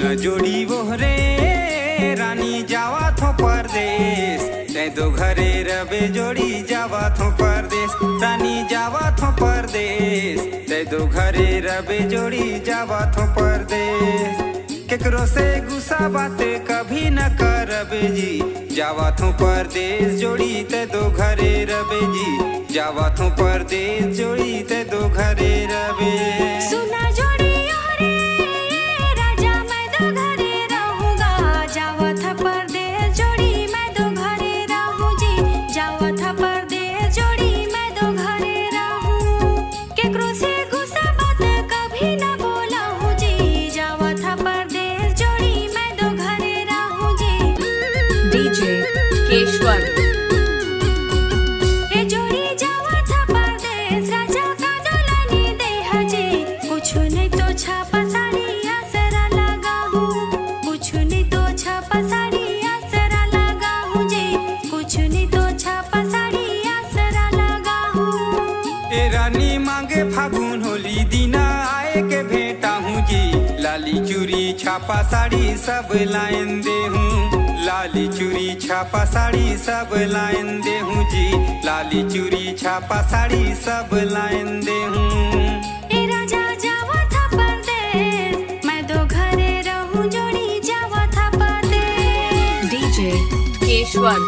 सुना जोड़ी बोहरे रानी जावा थो परदेश ते दो घरे रबे जोड़ी जावा थो परदेश रानी जावा थो परदेश ते दो घरे रबे जोड़ी जावा थो परदेश केकरो से गुस्सा बातें कभी न करबे जी जावा थो परदेश जोड़ी ते दो घरे रबे जी जावा थो परदेश जोड़ी ते दो घरे रबे सुना जोड़ी ओरे राजा मैं दो घरे रहूंगा जावा था परदेश जोड़ी मैं दो घरे रहूं जी जावा था परदेश जोड़ी मैं दो घरे रहूं केकरो से गुस्सा बात कभी न बोला हूं जी जावा था परदेश जोड़ी मैं दो घरे रहूं जी डीजे केशवर छापा साड़ी आसरा लगा हूँ कुछ नहीं तो छापा साड़ी आसरा लगा हूँ जी कुछ नहीं तो छापा साड़ी आसरा लगा हूँ ए रानी मांगे फागुन होली दीना आए के भेंटा हूँ जी लाली चूड़ी छापा साड़ी सब लाइन दे हूँ लाली चूड़ी छापा साड़ी सब लाइन दे हूँ जी लाली चूड़ी छापा साड़ी सब लाइन दे हूँ केशवर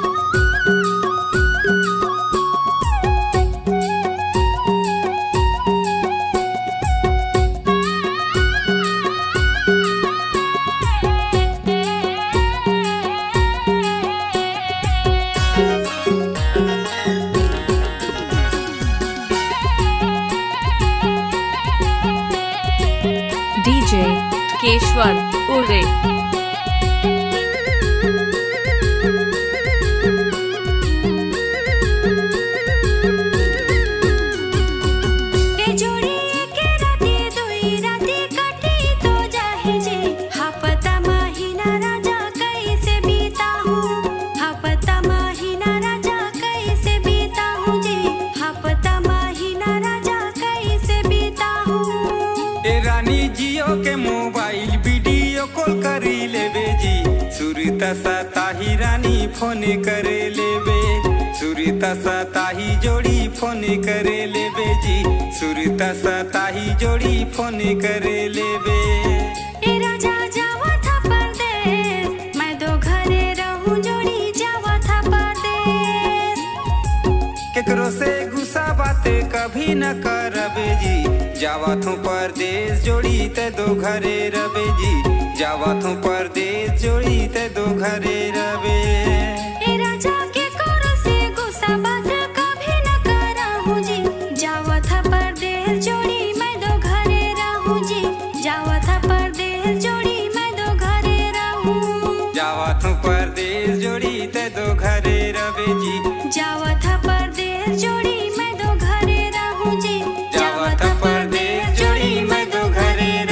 डीजे केशवर उर्रे जियो के मोबाइल वीडियो कॉल करी लेबे जी सुरता सताही रानी फोन करे लेबे सुरता सताही जोड़ी फोन करे लेबे जी सुरता सताही जोड़ी फोन करे लेबे ए राजा जावा था परदेश मैं दो घरे रहूं जोड़ी जावा था परदेश केकरो से गुस्सा बातें कभी न करबे जी जावा थो परदेश जोड़ी ते दो घरे रबे जी जावा थो परदेश जोड़ी ते दो घरे रबे ए राजा के करो से गुस्सा बात कभी न करा हूं जी जावा था परदेश जोड़ी मैं दो घरे रहूं जी जावा था परदेश जोड़ी मैं दो घरे रहूं जावा थो परदेश जोड़ी ते दो घरे रबे जी जावा था